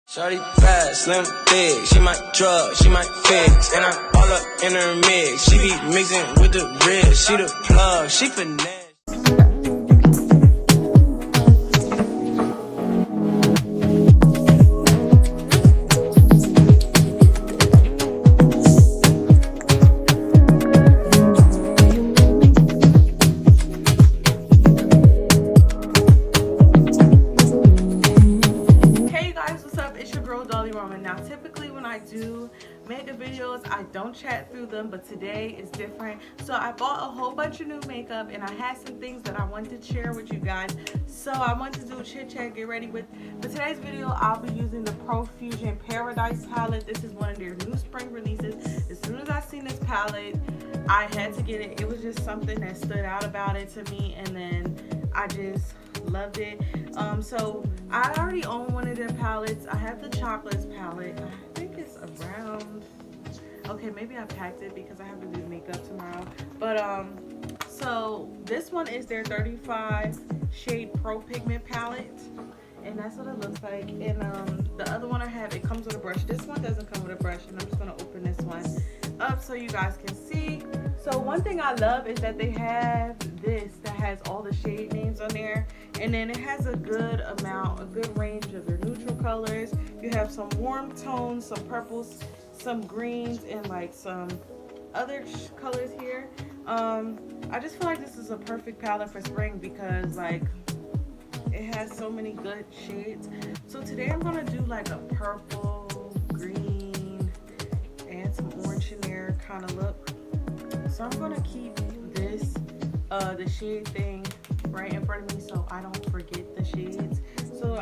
Shawty bad, slim, thick, she might drug, she might fix, and I'm all up in her mix, she be mixing with the wrist, she the plug, she finesse. Now typically when I do makeup videos I don't chat through them, but today is different. So I bought a whole bunch of new makeup and I had some things that I wanted to share with you guys. So I wanted to do a chit chat, get ready with. For today's video I'll be using the Profusion Paradise Palette. This is one of their new spring releases. As soon as I seen this palette I had to get it. It was just something that stood out about it to me, and then I just loved it. So I already own one of their palettes. I have the chocolates palette. I think it's around, okay, maybe I packed it because I have to do makeup tomorrow. But so this one is their 35 shade pro pigment palette, and that's what it looks like. And the other one I have, it comes with a brush. This one doesn't come with a brush, and I'm just gonna open this one up so you guys can see. So one thing I love is that they have this that has all the shade names on there, and then it has a good amount, a good range of their neutral colors. You have some warm tones, some purples, some greens, and like some other colors here. I just feel like this is a perfect palette for spring because like it has so many good shades. So today I'm gonna do like a purple, green, and some orange in there kind of look. So I'm gonna keep this the shade thing right in front of me so I don't forget the shades. So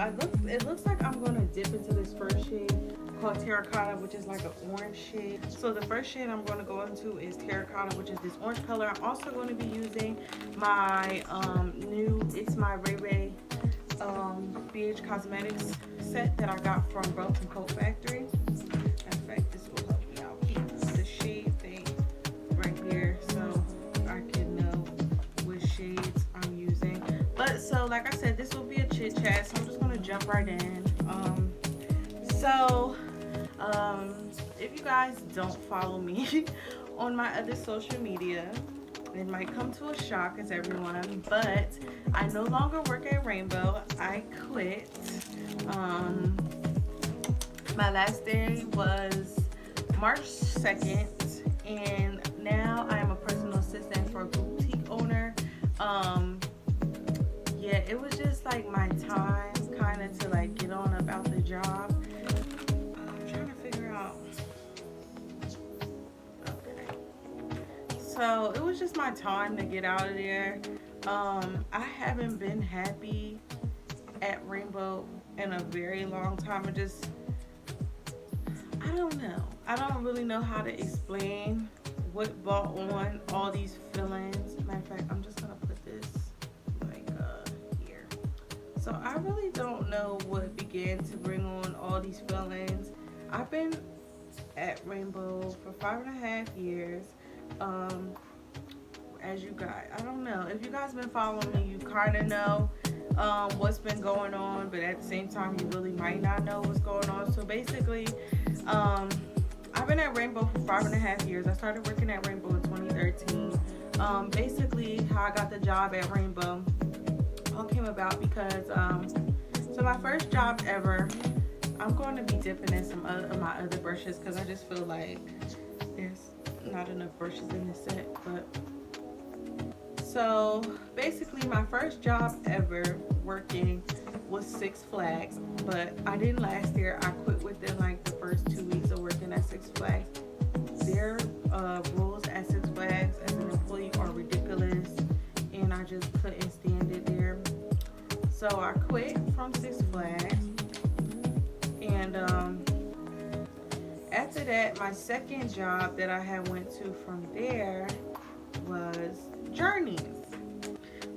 it looks like I'm gonna dip into this first shade called Terracotta, which is like an orange shade. So the first shade I'm going to go into is Terracotta, which is this orange color. I'm also going to be using my it's my Ray Ray BH Cosmetics set that I got from Belton Coat Factory. In fact, this will help me out. Keep the shade thing right here so I can know which shades I'm using. But so like I said, this will be a chit chat, so I'm just going to jump right in. If you guys don't follow me on my other social media, it might come to a shock as everyone, but I no longer work at Rainbow. I quit. My last day was March 2nd, and now I am a personal assistant for a boutique owner. Yeah, it was just like my time kind of to like get on about the job. I'm trying to figure out. Okay. So it was just my time to get out of there. I haven't been happy at Rainbow in a very long time. I don't know. I don't really know how to explain what brought on all these feelings. Matter of fact, I'm just gonna put this like here. So I really don't know what began to bring on all these feelings. I've been at Rainbow for 5.5 years. As you guys, I don't know if you guys been following me, you kind of know what's been going on, but at the same time you really might not know what's going on. So basically I've been at Rainbow for 5.5 years. I started working at Rainbow in 2013. Basically how I got the job at Rainbow all came about because so my first job ever, I'm going to be dipping in some of my other brushes because I just feel like there's not enough brushes in this set. But so basically my first job ever working was Six Flags, but I didn't last there. I quit within like the first 2 weeks of working at Six Flags. Their rules at Six Flags as an employee are ridiculous, and I just couldn't stand it there. So I quit from Six Flags, and after that, my second job that I had went to from there was Journeys.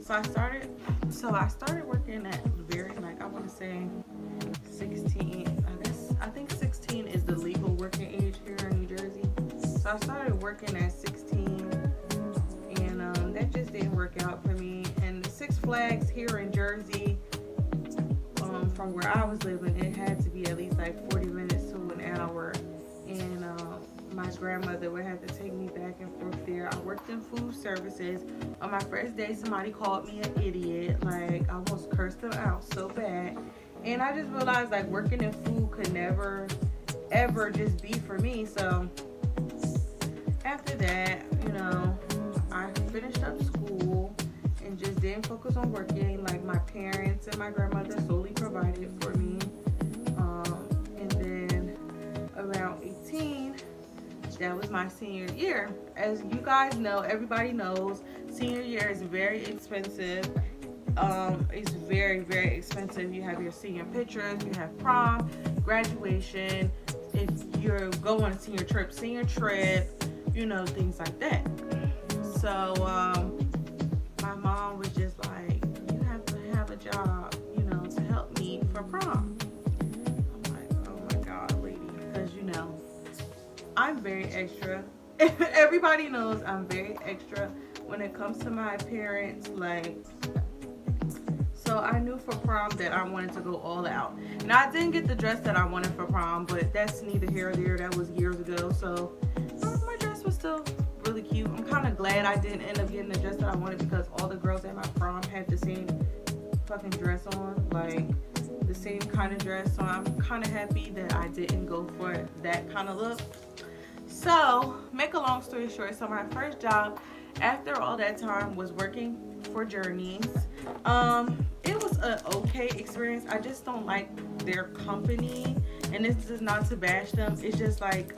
So I started working at very, like, I want to say 16. I think 16 is the legal working age here in New Jersey. So I started working at 16, and that just didn't work out for me. And Six Flags here in Jersey, from where I was living, it had to be maybe at least like 40 minutes to an hour. And my grandmother would have to take me back and forth there. I worked in food services. On my first day, somebody called me an idiot. Like, I almost cursed them out so bad. And I just realized, like, working in food could never, ever just be for me. So after that, you know, I finished up school and just didn't focus on working. Like, my parents and my grandmother solely provided for me. And then around 18, that was my senior year. As you guys know, everybody knows, senior year is very expensive. It's very, very expensive. You have your senior pictures, you have prom, graduation, if you're going on a senior trip, you know, things like that. So my mom was just like, you have to have a job, you know, to help me for prom. I'm like, oh my God, lady, because you know, I'm very extra. Everybody knows I'm very extra when it comes to my appearance. Like, so I knew for prom that I wanted to go all out. And I didn't get the dress that I wanted for prom, but that's neither here or there. That was years ago. So my dress was still really cute. I'm kind of glad I didn't end up getting the dress that I wanted, because all the girls at my prom had the same fucking dress on. Like, the same kind of dress. So I'm kind of happy that I didn't go for that kind of look. So, make a long story short, so my first job after all that time was working for Journeys. It was an okay experience. I just don't like their company, and this is not to bash them. It's just like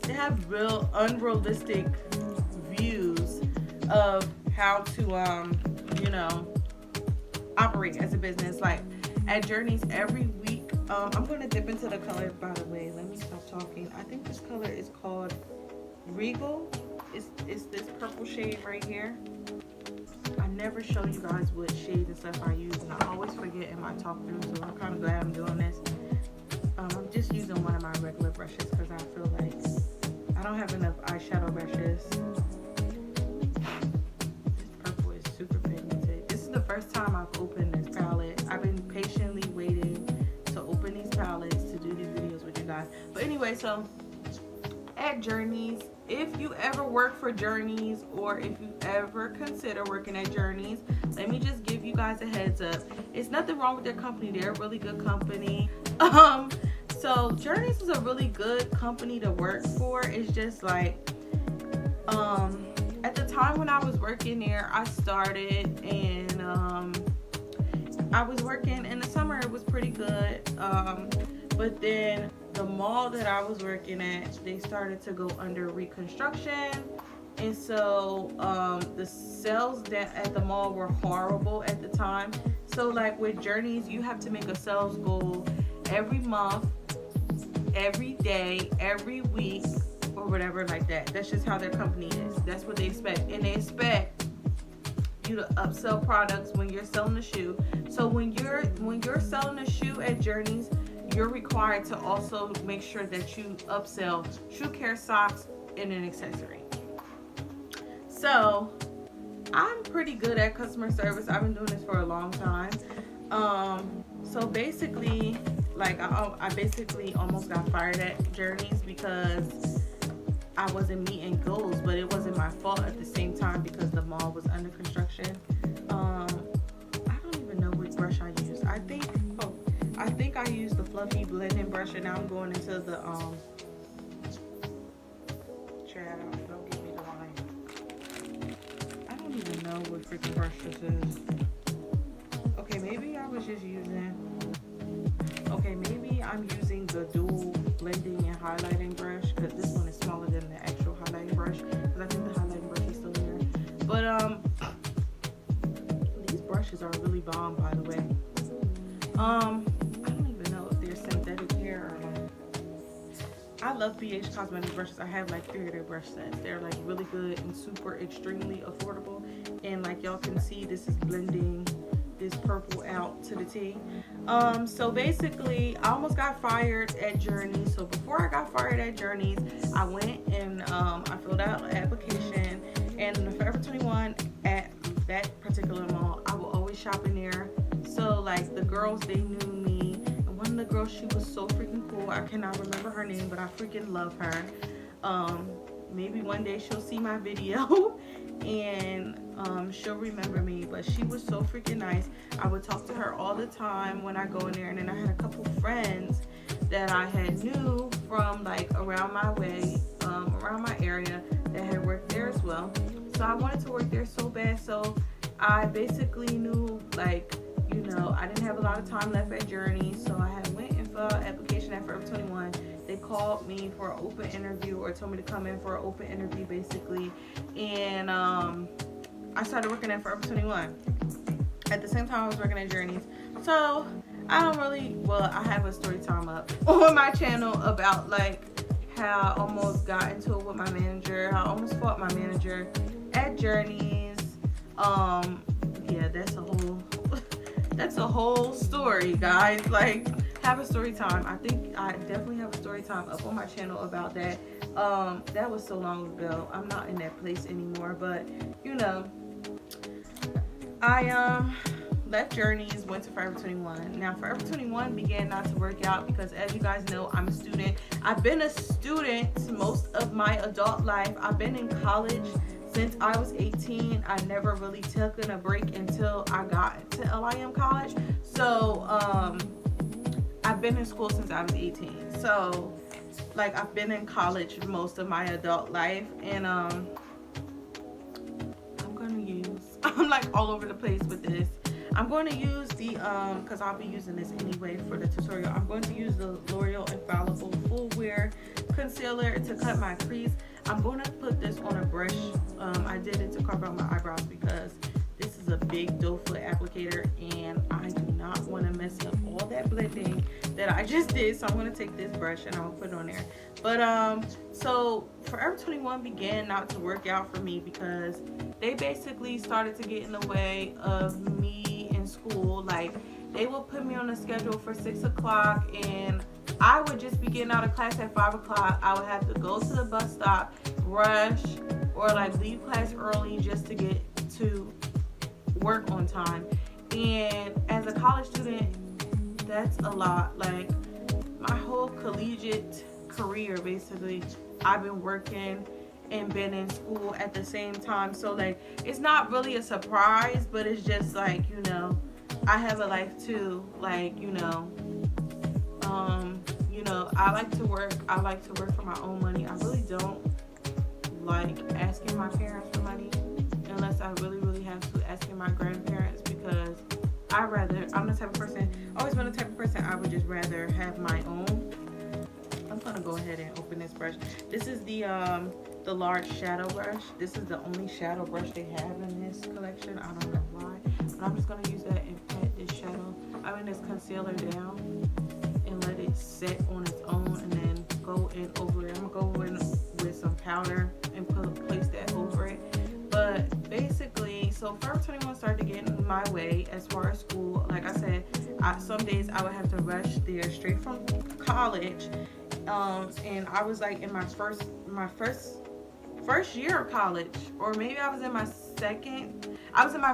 they have real unrealistic views of how to you know, operate as a business. Like at Journeys, every week, I'm going to dip into the color, by the way. Let me stop talking. I think this color is called Regal. It's this purple shade right here. I never show you guys what shades and stuff I use, and I always forget in my talk through, so I'm kind of glad I'm doing this. I'm just using one of my regular brushes because I feel like I don't have enough eyeshadow brushes. This purple is super pigmented. This is the first time I've opened this palette. I've been patiently waiting to open these palettes to do these videos with you guys. But anyway, so at Journeys, if you ever work for Journeys, or if you ever consider working at Journeys, let me just give you guys a heads up. It's nothing wrong with their company. They're a really good company. So Journeys is a really good company to work for. It's just like, at the time when I was working there, I started, and I was working in the summer. It was pretty good. But then the mall that I was working at, they started to go under reconstruction, and so the sales at the mall were horrible at the time. So like with Journeys, you have to make a sales goal every month, every day, every week, or whatever like that. That's just how their company is. That's what they expect, and they expect you to upsell products when you're selling a shoe. So when you're selling a shoe at Journeys, you're required to also make sure that you upsell shoe care, socks, and an accessory. So I'm pretty good at customer service. I've been doing this for a long time. So basically, like I basically almost got fired at Journeys because I wasn't meeting goals, but it wasn't my fault at the same time because the mall was under construction. I don't even know which brush I used. I think I used the fluffy blending brush, and now I'm going into the child, don't give me the line. I don't even know what freaking brush this is. Okay, maybe I was just using, maybe I'm using the dual blending and highlighting brush, because this one is smaller than the actual highlighting brush, because I think the highlighting brush is still there. But these brushes are really bomb, by the way. I don't even know if they're synthetic hair or not. I love BH Cosmetics brushes. I have like 3 of their brush sets. They're like really good and super extremely affordable. And like y'all can see, this is blending this purple out to the T. So basically, I almost got fired at Journeys. So before I got fired at Journeys, I went and I filled out an application. And in the Forever 21 at that particular mall, I will always shop in there. So like the girls, they knew me. And and the girl, she was so freaking cool. I cannot remember her name, but I freaking love her. Maybe one day she'll see my video and she'll remember me, but she was so freaking nice. I would talk to her all the time when I go in there. And then I had a couple friends that I had knew from like around my way, around my area, that had worked there as well. So I wanted to work there so bad. So I basically knew, like, you know, I didn't have a lot of time left at Journey, so I had went and filed an application at Forever 21. They called me for an open interview, or told me to come in for an open interview basically, and I started working at Forever 21 at the same time I was working at Journeys. So I don't really, well, I have a story time up on my channel about like how I almost got into it with my manager, how I almost fought my manager at Journeys. Yeah, that's a whole story, guys. Like, have a story time. I think I definitely have a story time up on my channel about that. That was so long ago. I'm not in that place anymore, but you know, I left Journeys, went to Forever 21. Now Forever 21 began not to work out because, as you guys know, I'm a student. I've been a student most of my adult life. I've been in college since I was 18. I never really taken a break until I got to LIM college. So I've been in school since I was 18. So like, I've been in college most of my adult life. And I'm like all over the place with this. I'm going to use the because I'll be using this anyway for the tutorial. I'm going to use the L'Oreal Infallible Fullwear Concealer to cut my crease. I'm going to put this on a brush. I did it to cover up my eyebrows because this is a big doe foot applicator and I do not want to mess up all that blending that I just did. So I'm going to take this brush and I'll put it on there. But so Forever 21 began not to work out for me because they basically started to get in the way of me in school. Like, they would put me on a schedule for 6 o'clock and I would just be getting out of class at 5 o'clock. I would have to go to the bus stop, rush, or like leave class early just to get to work on time. And as a college student, that's a lot. Like, my whole collegiate career, basically, I've been working and been in school at the same time. So like, it's not really a surprise, but it's just like, you know, I have a life too. Like, you know, I like to work. I like to work for my own money. I really don't like asking my parents for money unless I really have to, asking my grandparents, because I'm the type of person, always been the type of person, I would just rather have my own. I'm gonna go ahead and open this brush. This is the large shadow brush. This is the only shadow brush they have in this collection. I don't know why, but I'm just gonna use that and pat this shadow, this concealer down and let it set on its own, and then go in over it. I'm gonna go in with some powder and place that over it. But basically, so Forever 21 started to get in my way as far as school. Like I said, some days I would have to rush there straight from college. And I was like in my first year of college, or maybe I was in my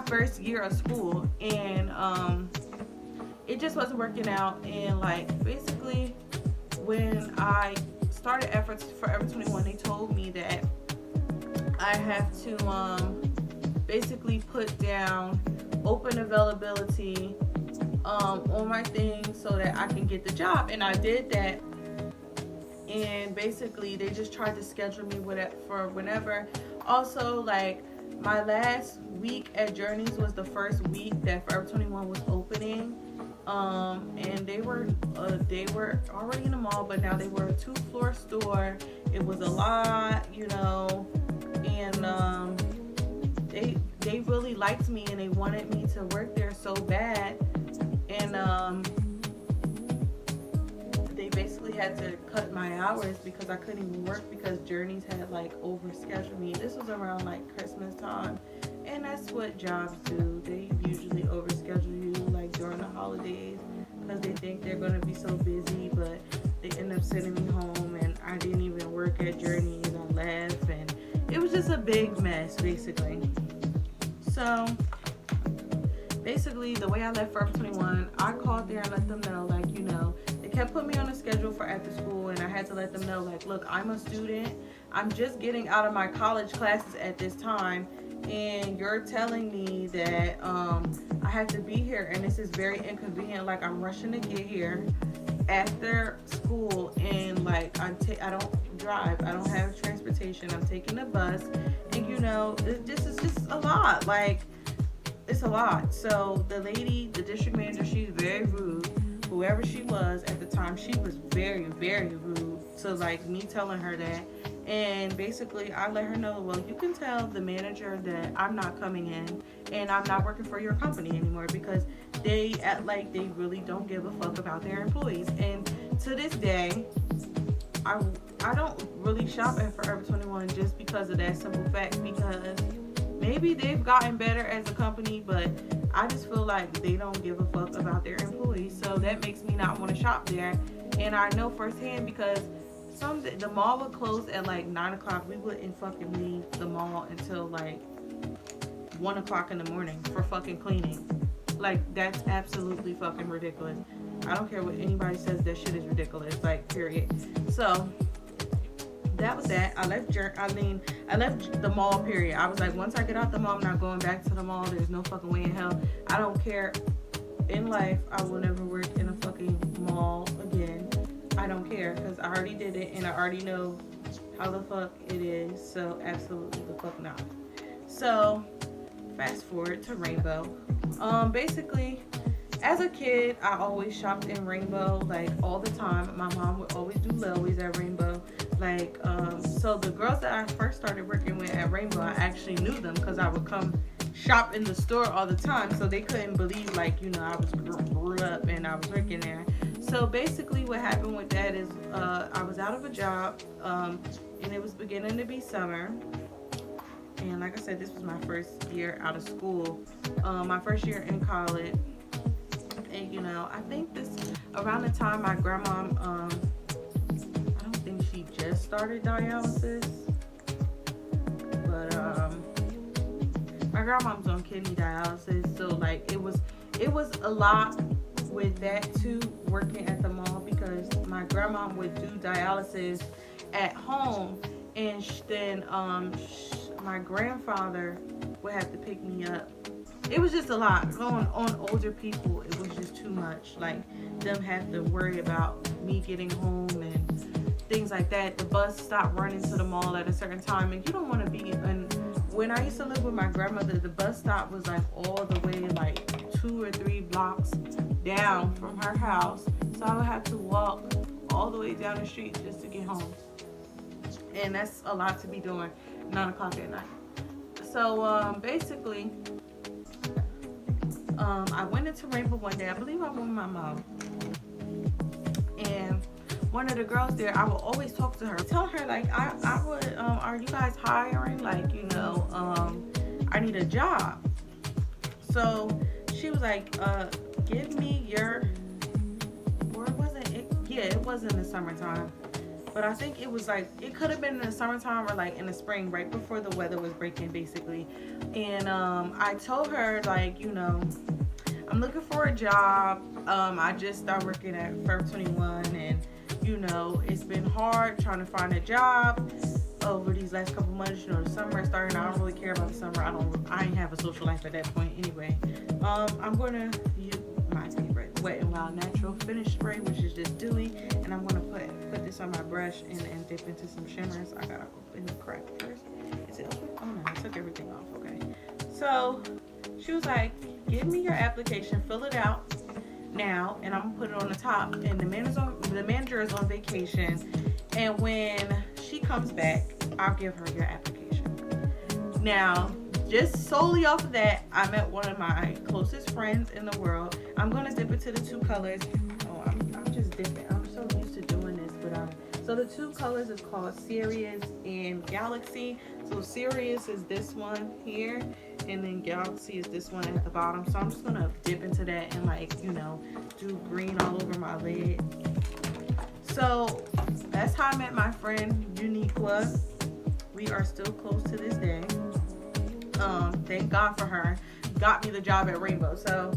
first year of school, and it just wasn't working out. And like, basically, when I started efforts for Forever 21, they told me that I have to basically put down open availability on my thing so that I can get the job, and I did that. And basically, they just tried to schedule me for whenever. Also, like, my last week at Journeys was the first week that Forever 21 was opening. And they were already in the mall, but now they were a 2-floor store. It was a lot, you know, and they really liked me and they wanted me to work there so bad. And they basically had to cut my hours because I couldn't even work because Journeys had like overscheduled me. This was around like Christmas time, and that's what jobs do. They usually overschedule you like during the holidays because they think they're gonna be so busy, but they end up sending me home, and I didn't even work at Journeys. I left, and it was just a big mess basically. So basically, the way I left Forever 21, I called there and let them know, like, you know, kept putting me on a schedule for after school, and I had to let them know, like, look, I'm a student. I'm just getting out of my college classes at this time, and you're telling me that I have to be here, and this is very inconvenient. Like, I'm rushing to get here after school, and like I don't drive. I don't have transportation. I'm taking the bus, and you know, this is just a lot. Like, it's a lot. So the lady, the district manager, she's very rude. Whoever she was at the time, she was very, very rude to like me telling her that. And basically I let her know, well, you can tell the manager that I'm not coming in and I'm not working for your company anymore, because they act like they really don't give a fuck about their employees. And to this day, I don't really shop at Forever 21 just because of that simple fact, because maybe they've gotten better as a company, but I just feel like they don't give a fuck about their employees. So that makes me not want to shop there. And I know firsthand, because the mall would close at like 9 o'clock. We wouldn't fucking leave the mall until like 1 o'clock in the morning for fucking cleaning. Like, that's absolutely fucking ridiculous. I don't care what anybody says, that shit is ridiculous, like, period. So that was that. I left the mall, period. I was like, once I get out the mall, I'm not going back to the mall. There's no fucking way in hell. I don't care. In life, I will never work in a fucking mall again. I don't care, because I already did it and I already know how the fuck it is. So absolutely the fuck not. So fast forward to Rainbow. Basically, as a kid, I always shopped in Rainbow, like, all the time. My mom would always do layaways at Rainbow. Like, so the girls that I first started working with at Rainbow, I actually knew them because I would come shop in the store all the time. So they couldn't believe, like, you know, I was grew up and I was working there. So basically what happened with that is I was out of a job, and it was beginning to be summer. And like I said, this was my first year out of school, my first year in college. And you know, I think this around the time my grandma, I don't think she just started dialysis, but my grandma was on kidney dialysis. So like it was a lot with that too, working at the mall, because my grandma would do dialysis at home, and then my grandfather would have to pick me up. It was just a lot on older people. It was just too much, like them have to worry about me getting home and things like that. The bus stopped running to the mall at a certain time, and you don't want to be. And when I used to live with my grandmother, the bus stop was like all the way like 2 or 3 blocks down from her house, so I would have to walk all the way down the street just to get home, and that's a lot to be doing 9 o'clock at night. So basically, I went into Rainbow one day. I believe I went with my mom, and one of the girls there, I would always talk to her, tell her like, I would, are you guys hiring? Like, you know, I need a job. So she was like, give me your, or wasn't it? Yeah, it was in the summertime. But I think it was like, it could have been in the summertime or like in the spring, right before the weather was breaking, basically. And I told her, like, you know, I'm looking for a job. I just started working at Forever 21, and you know, it's been hard trying to find a job over these last couple months. You know, the summer starting. I don't really care about the summer. I ain't have a social life at that point anyway. I'm gonna use my favorite Wet n Wild Natural Finish Spray, which is just dewy, and I'm gonna put this on my brush and dip into some shimmers. I gotta open the crack first. Is it open? Oh no, I took everything off. Okay. So she was like, give me your application, fill it out now, and I'm gonna put it on the top. And the manager is on vacation, and when she comes back, I'll give her your application. Now, just solely off of that, I met one of my closest friends in the world. I'm gonna dip into the 2 colors. Oh, I'm just dipping. I'm so used to doing this, but so the 2 colors is called Sirius and Galaxy. So Sirius is this one here, and then Galaxy is this one at the bottom. So I'm just gonna dip into that and, like, you know, do green all over my lid. So that's how I met my friend Uniqua. We are still close to this day. Thank God for her. Got me the job at Rainbow. So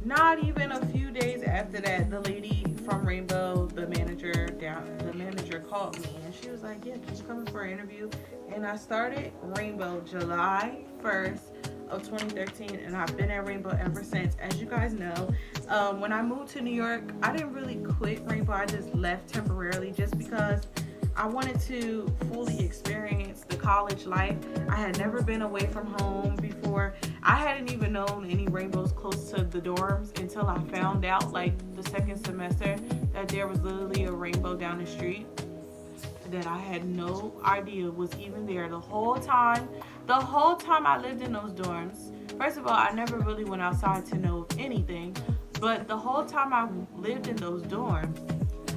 not even a few days after that, the lady from Rainbow, the manager called me and she was like, yeah, can you come in for an interview? And I started Rainbow July 1st of 2013, and I've been at Rainbow ever since. As you guys know, when I moved to New York, I didn't really quit Rainbow. I just left temporarily just because I wanted to fully experience the college life. I had never been away from home before. I hadn't even known any Rainbows close to the dorms until I found out, like, the second semester that there was literally a Rainbow down the street that I had no idea was even there the whole time. The whole time I lived in those dorms. First of all, I never really went outside to know anything, but the whole time I lived in those dorms,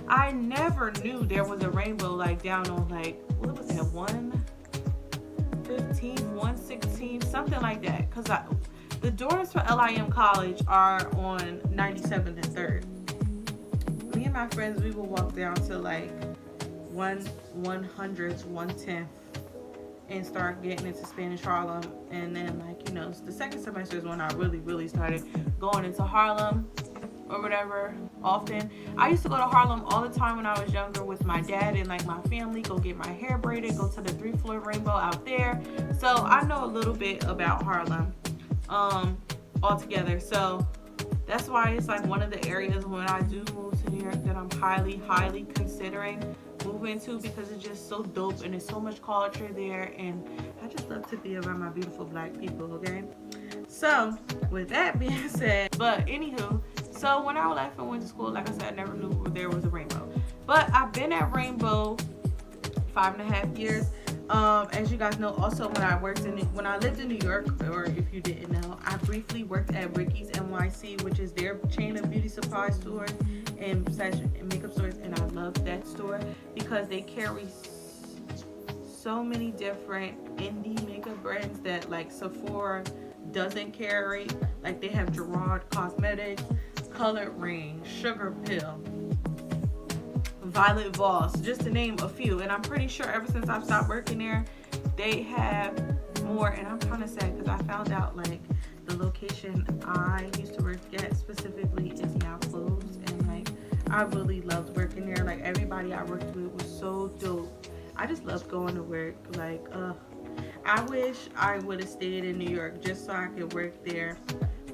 I never knew there was a Rainbow like down on, like, what was that, 115, 116, something like that. Because the dorms for LIM College are on 97th and 3rd. Me and my friends, we would walk down to like 100th, 110th and start getting into Spanish Harlem. And then, like, you know, the second semester is when I really started going into Harlem or whatever often. I used to go to Harlem all the time when I was younger with my dad and like my family, go get my hair braided, go to the 3-floor Rainbow out there. So I know a little bit about Harlem altogether. So that's why it's like one of the areas when I do move to New York that I'm highly considering moving to, because it's just so dope and there's so much culture there, and I just love to be around my beautiful black people, okay? So with that being said, but anywho, so when I left and went to school, like I said, I never knew there was a Rainbow. But I've been at Rainbow 5.5 years. As you guys know, also when I lived in New York, or if you didn't know, I briefly worked at Ricky's NYC, which is their chain of beauty supply stores and makeup stores, and I love that store because they carry so many different indie makeup brands that like Sephora doesn't carry. Like they have Gerard Cosmetics, Colored Ring, Sugar Pill, Violet Voss, just to name a few. And I'm pretty sure ever since I've stopped working there, they have more. And I'm kind of sad because I found out like the location I used to work at specifically is now closed. And like I really loved working there. Like everybody I worked with was so dope. I just loved going to work. Like I wish I would have stayed in New York just so I could work there.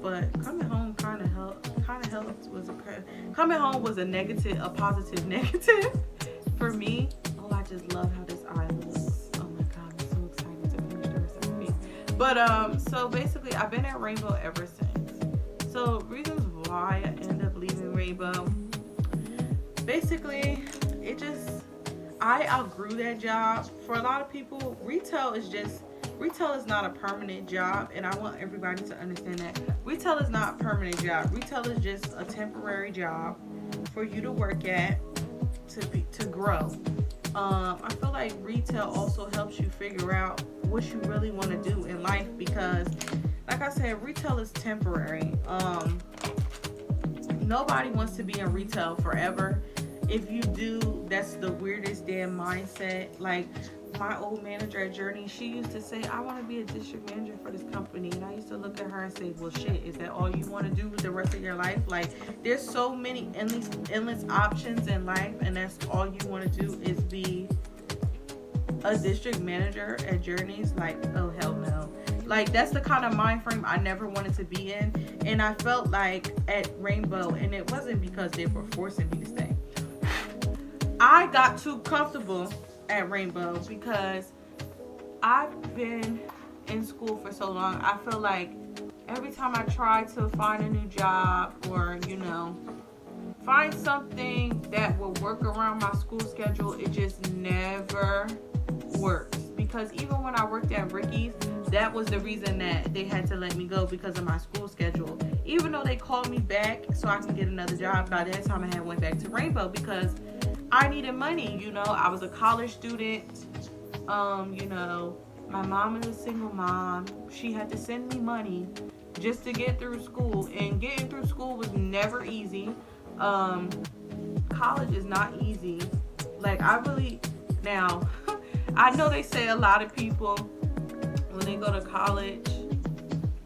But coming home kind of helped. Coming home was a positive negative for me. Oh, I just love how this eye looks. Oh my god, I'm so excited to finish the rest of the face. But so basically, I've been at Rainbow ever since. So reasons why I ended up leaving Rainbow. Basically, I outgrew that job. For a lot of people, retail is not a permanent job, and I want everybody to understand that. Retail is not a permanent job. Retail is just a temporary job for you to work at to grow. I feel like retail also helps you figure out what you really want to do in life, because like I said, retail is temporary. Nobody wants to be in retail forever. If you do, that's the weirdest damn mindset. Like my old manager at Journey, she used to say, I want to be a district manager for this company. And I used to look at her and say, well, shit, is that all you want to do with the rest of your life? Like, there's so many endless options in life, and that's all you want to do is be a district manager at Journeys? Like, oh, hell no. Like, that's the kind of mind frame I never wanted to be in. And I felt like at Rainbow, and it wasn't because they were forcing me to stay, I got too comfortable at Rainbow because I've been in school for so long. I feel like every time I try to find a new job or, you know, find something that will work around my school schedule, it just never works. Because even when I worked at Ricky's, that was the reason that they had to let me go, because of my school schedule. Even though they called me back so I can get another job, by that time I had went back to Rainbow because I needed money. You know, I was a college student. You know, my mom is a single mom. She had to send me money just to get through school, and getting through school was never easy. College is not easy. Like, now I know they say a lot of people when they go to college,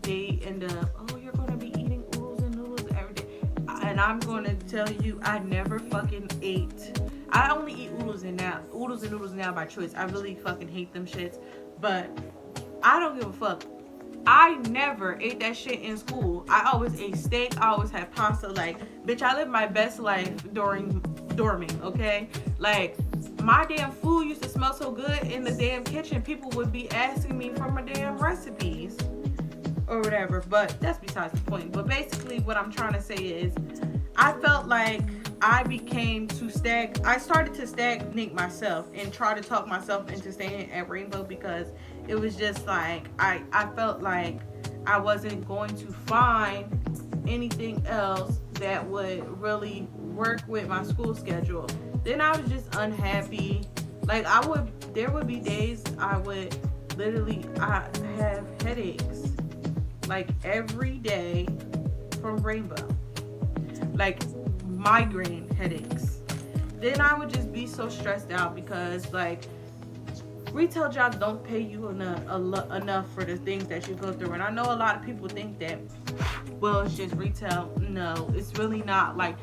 they end up, oh, you're going to be eating oodles and noodles every day. And And I'm gonna tell you, I never fucking ate. I only eat oodles and noodles now by choice. I really fucking hate them shits. But I don't give a fuck. I never ate that shit in school. I always ate steak. I always had pasta. Like, bitch, I lived my best life during dorming, okay? Like, my damn food used to smell so good in the damn kitchen. People would be asking me for my damn recipes or whatever. But that's besides the point. But basically what I'm trying to say is I felt like I started to stagnate myself and try to talk myself into staying at Rainbow because it was just like I felt like I wasn't going to find anything else that would really work with my school schedule. Then I was just unhappy. Like there would be days I have headaches like every day from Rainbow, like migraine headaches. Then I would just be so stressed out because like retail jobs don't pay you enough for the things that you go through. And I know a lot of people think that, well, it's just retail. No, it's really not. Like,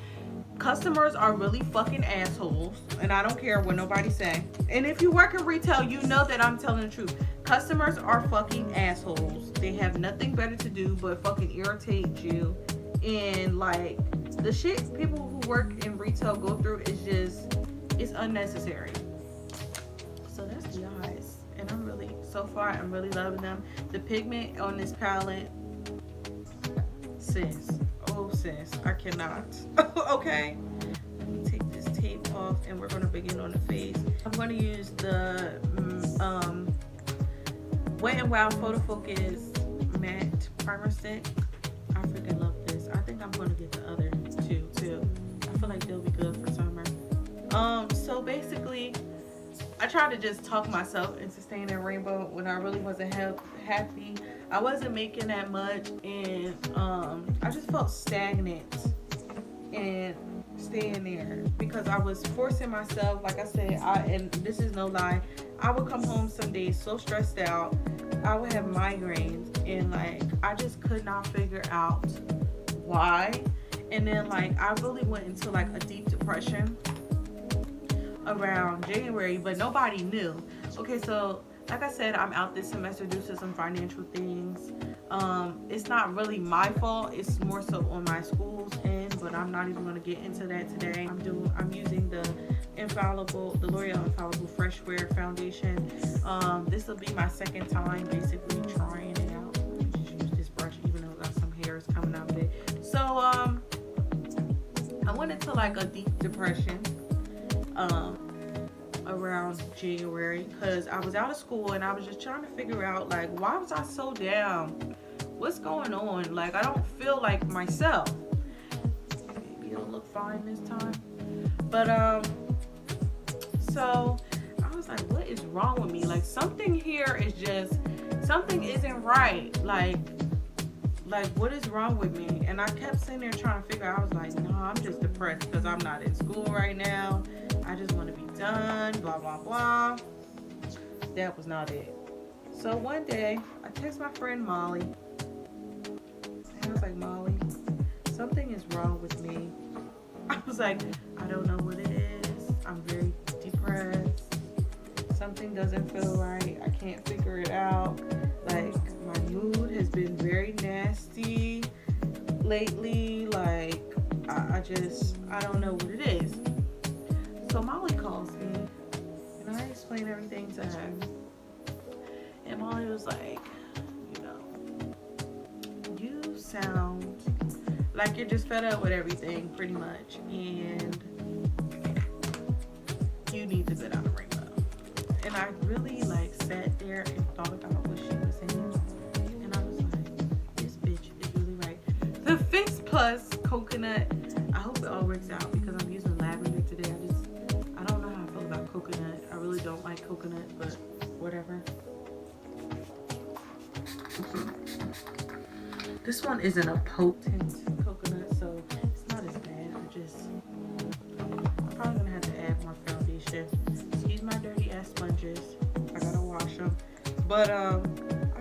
customers are really fucking assholes, and I don't care what nobody say. And if you work in retail, you know that I'm telling the truth. Customers are fucking assholes. They have nothing better to do but fucking irritate you. And like, the shit people who work in retail go through is just, it's unnecessary. So that's the eyes, and so far I'm really loving them. The pigment on this palette, sis, I cannot. Okay, let me take this tape off and we're going to begin on the face. I'm going to use the Wet n Wild Photo Focus Matte Primer Stick. I freaking love this. I think I'm going to get the other two too. I feel like they'll be good for summer. So basically, I tried to just talk myself into staying in Rainbow when I really wasn't happy. I wasn't making that much, and I just felt stagnant and staying there because I was forcing myself. Like I said, and this is no lie, I would come home some days so stressed out. I would have migraines, and like I just could not figure out why. And then like I really went into like a deep depression around January, but nobody knew. Okay, so like I said, I'm out this semester due to some financial things. It's not really my fault, it's more so on my school's end, but I'm not even going to get into that today. I'm using the L'Oreal Infallible Freshwear Foundation. This will be my second time basically trying it out. Let me just use this brush even though I got some hairs coming out of it. So I went into like a deep depression around January because I was out of school and I was just trying to figure out like, why was I so down? What's going on? Like, I don't feel like myself. Maybe it'll look fine this time. But so I was like, what is wrong with me? Like, something here is just, something isn't right. Like what is wrong with me? And I kept sitting there trying to figure out. I was like, no, I'm just depressed because I'm not in school right now. I just want to be done, blah, blah, blah. That was not it. So one day, I text my friend Molly. And I was like, Molly, something is wrong with me. I was like, I don't know what it is. I'm very depressed. Something doesn't feel right. I can't figure it out. Like, my mood has been very nasty lately. Like, I don't know what it is. So Molly calls me, and I explain everything to her. And Molly was like, you know, you sound like you're just fed up with everything, pretty much, and you need to get out of Rainbow. And I really like sat there and thought about what she was saying, and I was like, this bitch is really right. The Fix Plus Coconut, I hope it all works out because I'm using lavender today. I don't know how I feel about coconut. I really don't like coconut, but whatever. This one isn't a potent coconut, so it's not as bad. I'm probably gonna have to add more foundation. Excuse my dirty ass sponges. I gotta wash them. But I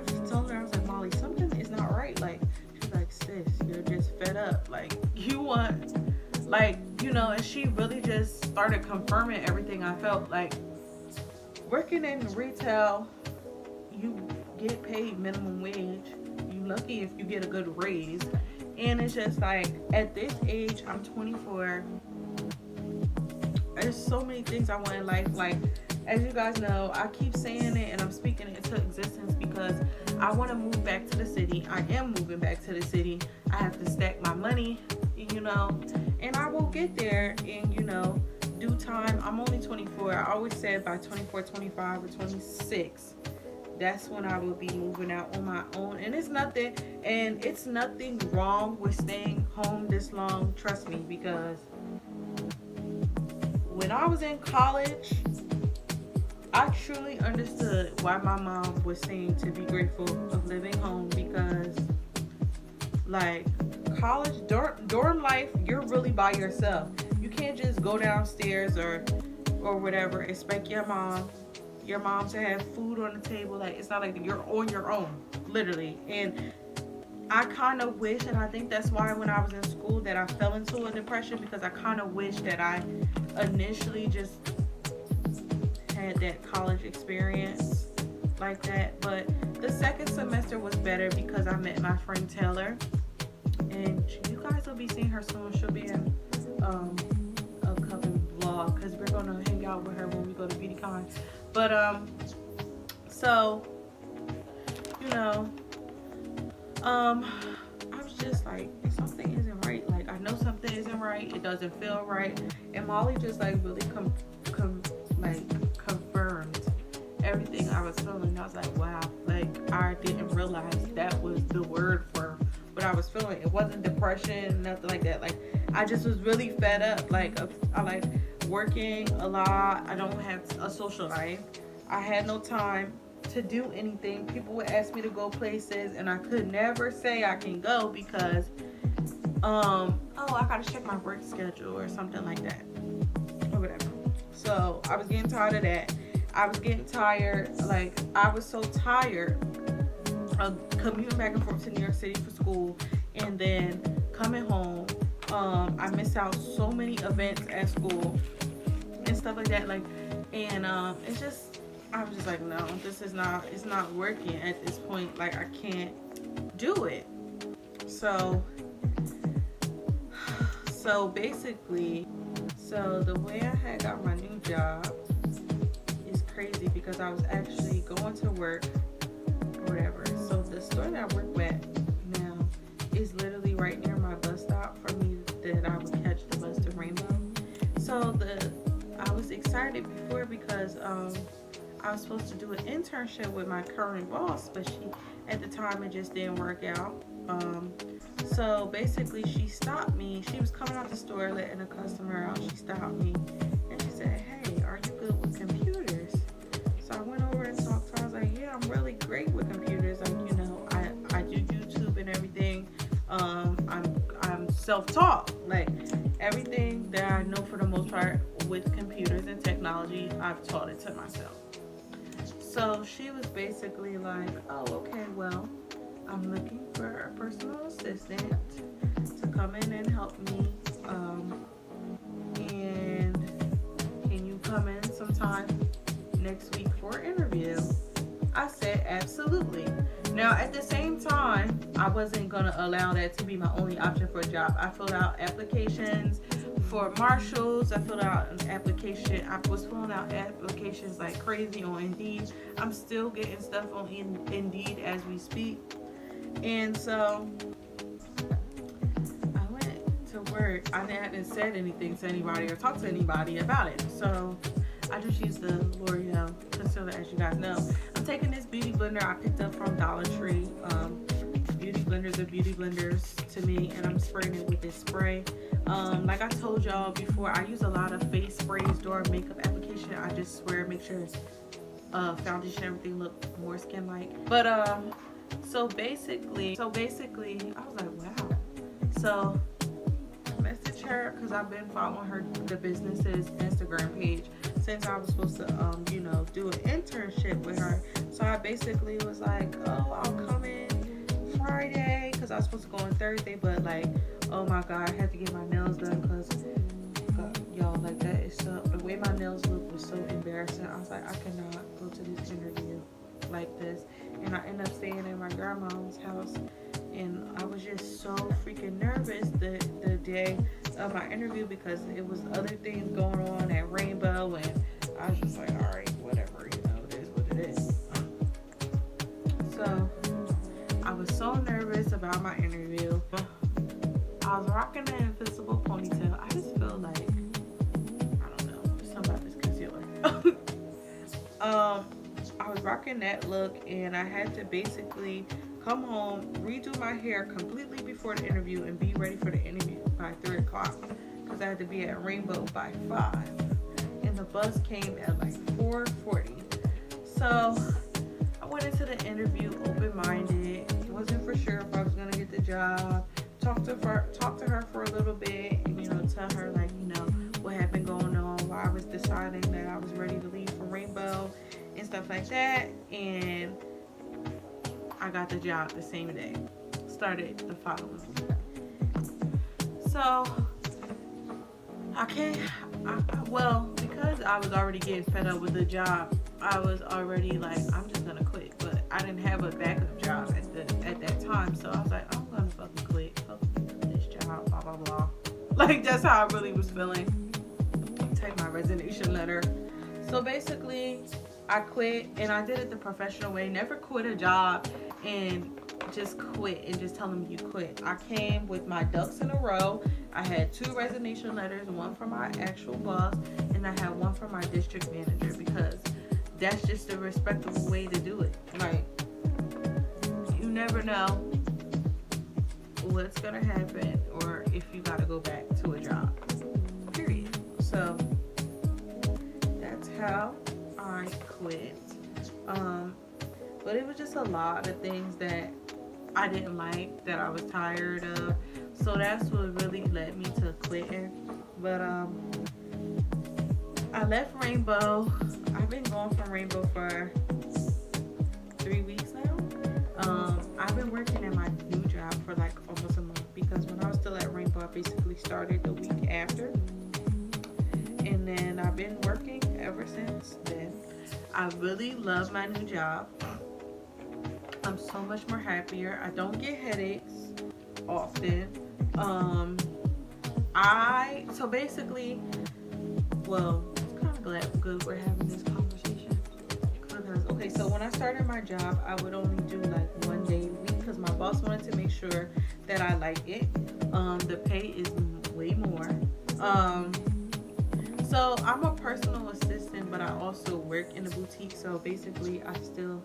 just told her, I was like, Molly, something is not right. Like, she's like, sis, you're just fed up. Like, you want Like, you know, and she really just started confirming everything I felt. Like, working in retail, you get paid minimum wage. You lucky if you get a good raise. And it's just like, at this age, I'm 24. There's so many things I want in life. Like, as you guys know, I keep saying it and I'm speaking it into existence because I want to move back to the city. I am moving back to the city. I have to stack my money, you know, and I will get there in, you know, due time. I'm only 24. I always said by 24, 25, or 26, that's when I will be moving out on my own. And it's nothing wrong with staying home this long, trust me, because when I was in college, I truly understood why my mom was saying to be grateful of living home, because like college, dorm life, you're really by yourself. You can't just go downstairs or whatever, expect your mom to have food on the table. Like, it's not like you're on your own, literally. And I kind of wish, and I think that's why when I was in school that I fell into a depression, because I kind of wish that I initially just had that college experience like that. But the second semester was better because I met my friend Taylor, and you guys will be seeing her soon. She'll be in a couple vlog because we're gonna hang out with her when we go to BeautyCon. But so, you know, I was just like, something isn't right. Like, I know something isn't right. It doesn't feel right. And Molly just like really confirmed everything I was feeling. I was like, wow, like I didn't realize that was the word for what I was feeling. It wasn't depression, nothing like that. Like, I just was really fed up. Like, I like working a lot. I don't have a social life. I had no time to do anything. People would ask me to go places and I could never say I can go because oh, I gotta check my work schedule or something like that, or whatever. So I was getting tired of that. I was getting tired, like I was so tired of commuting back and forth to New York City for school and then coming home. I missed out so many events at school and stuff like that. Like, and it's just, I was just like, no, it's not working at this point. Like, I can't do it. So basically, the way I had got my new job is crazy because I was actually going to work or whatever. So the store that I work at now is literally right near my bus stop for me that I would catch the bus to Rainbow. So I was excited before because I was supposed to do an internship with my current boss, but at the time it just didn't work out. So basically she stopped me. She was coming out the store letting a customer out. She stopped me and she said, hey, are you good with computers? So I went over and talked to her. I was like, yeah, I'm really great with computers. Like, you know, I do YouTube and everything. I'm self-taught. Like, everything that I know for the most part with computers and technology, I've taught it to myself. So she was basically like, oh, okay, well, I'm looking for a personal assistant to come in and help me. And can you come in sometime next week for an interview? I said, absolutely. Now, at the same time, I wasn't going to allow that to be my only option for a job. I filled out applications for Marshalls. I filled out an application. I was filling out applications like crazy on Indeed. I'm still getting stuff on Indeed as we speak. And so I went to work. I hadn't said anything to anybody or talked to anybody about it. So I just used the L'Oreal concealer, as you guys know. I'm taking this beauty blender I picked up from Dollar Tree. Beauty blenders are beauty blenders to me, and I'm spraying it with this spray. Like I told y'all before, I use a lot of face sprays during makeup application. I just swear, make sure it's foundation, everything look more skin-like. But so basically, I was like, wow. So I messaged her because I've been following her, the business's Instagram page, since I was supposed to, you know, do an internship with her. So I basically was like, oh, I'll come in Friday because I was supposed to go on Thursday, but like, oh my god, I had to get my nails done because y'all, like, that is so, the way my nails look was so embarrassing. I was like, I cannot go to this interview like this. And I ended up staying in my grandma's house, and I was just so freaking nervous the day of my interview because it was other things going on at Rainbow, and I was just like, all right, whatever, you know, it is what it is. So I was so nervous about my interview. I was rocking an invisible ponytail. I just feel like, I don't know, something about this concealer. I was rocking that look, and I had to basically come home, redo my hair completely before the interview, and be ready for the interview by 3 o'clock because I had to be at Rainbow by 5. And the bus came at like 4:40. So I went into the interview open-minded. Wasn't for sure if I was gonna get the job. Talked to her for a little bit, and you know, tell her like, you know, what had been going on, why I was deciding that I was ready to leave for Rainbow and stuff like that. And I got the job the same day. Started the following week. So well, because I was already getting fed up with the job, I was already like, I'm just gonna quit. But I didn't have a backup job at that time, so I was like, I'm gonna fucking quit. Fucking this job, blah blah blah. Like, that's how I really was feeling. Take my resignation letter. So basically, I quit, and I did it the professional way. Never quit a job and just quit and just tell them you quit. I came with my ducks in a row. I had 2 resignation letters, one from my actual boss, and I had one from my district manager, because that's just a respectable way to do it. Like, you never know what's gonna happen or if you gotta go back to a job, period. So that's how I quit. But it was just a lot of things that I didn't like, that I was tired of. So that's what really led me to quitting. But I left Rainbow. I've been going from Rainbow for 3 weeks now. I've been working at my new job for like almost a month, because when I was still at Rainbow, I basically started the week after. And then I've been working ever since then. I really love my new job. I'm so much more happier. I don't get headaches often. So basically, well, it's kind of good we're having this conversation. Because, okay, so when I started my job, I would only do like 1 day a week, because my boss wanted to make sure that I like it. The pay is way more. So I'm a personal assistant, but I also work in a boutique. So basically, I still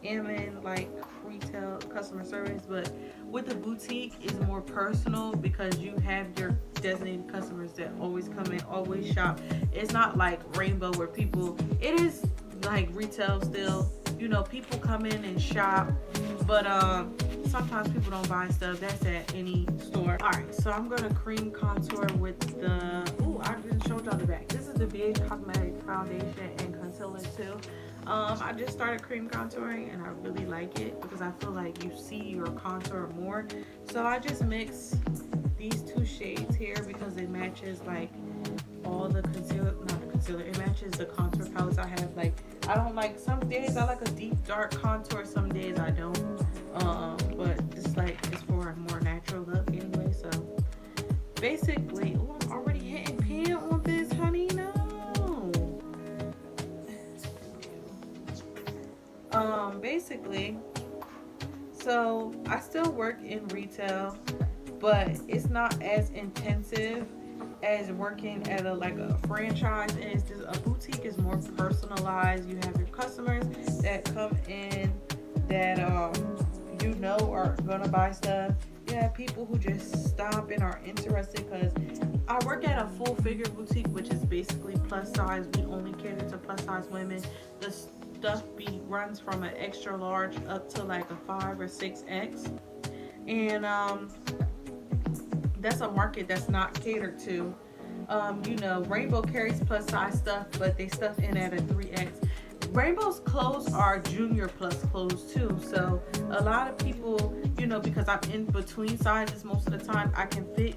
am in like retail customer service, but with the boutique is more personal, because you have your designated customers that always come in, always shop. It's not like Rainbow where people, it is like retail still, you know, people come in and shop, but sometimes people don't buy stuff. That's at any store. All right, so I'm gonna cream contour with the, I just showed y'all the back. This is the BH Cosmetics foundation and concealer too. I just started cream contouring, and I really like it because I feel like you see your contour more. So I just mix these 2 shades here because it matches like all the concealer, not the concealer, it matches the contour palettes I have. Like, I don't like, some days I like a deep dark contour, some days I don't. But it's like, it's for a more natural look anyway. So basically, I'm already hitting pan on this, honey. No. Basically, so I still work in retail, but it's not as intensive as working at a franchise. And it's just, a boutique is more personalized. You have your customers that come in that you know are gonna buy stuff. You have people who just stop and are interested, because I work at a full figure boutique, which is basically plus size. We only cater to plus size women. The stuff runs from an extra large up to like a 5 or 6X, and that's a market that's not catered to. You know, Rainbow carries plus size stuff, but they stuff in at a 3X. Rainbow's clothes are junior plus clothes too. So a lot of people, you know, because I'm in between sizes most of the time, I can fit,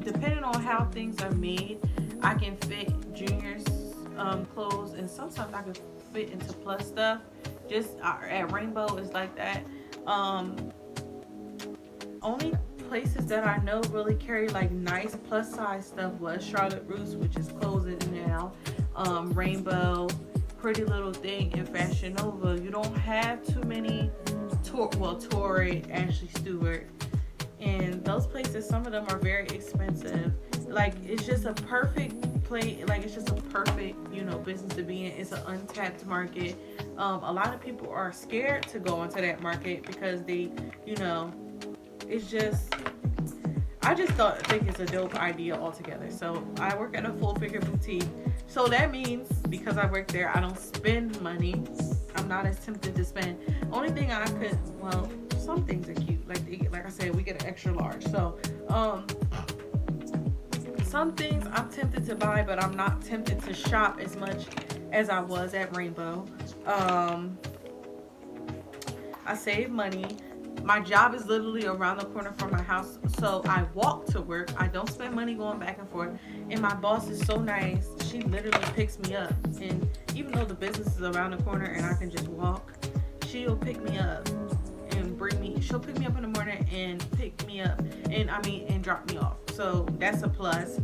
depending on how things are made, I can fit juniors clothes, and sometimes I can fit into plus stuff. Just at Rainbow is like that. Only places that I know really carry like nice plus size stuff was Charlotte Russe, which is closing now, Rainbow, Pretty Little Thing, and Fashion Nova. You don't have too many Torrid, Ashley Stewart, and those places, some of them are very expensive. Like, it's just a perfect place, like it's just a perfect, you know, business to be in. It's an untapped market. A lot of people are scared to go into that market because they, you know, it's just, I just think it's a dope idea altogether. So I work at a full figure boutique. So that means because I work there, I don't spend money. I'm not as tempted to spend. Only thing I could, well, some things are cute. Like I said, we get an extra large. So some things I'm tempted to buy, but I'm not tempted to shop as much as I was at Rainbow. I save money. My job is literally around the corner from my house, so I walk to work. I don't spend money going back and forth. And my boss is so nice. She literally picks me up. And even though the business is around the corner and I can just walk, she'll pick me up and she'll pick me up in the morning and pick me up and drop me off. So that's a plus.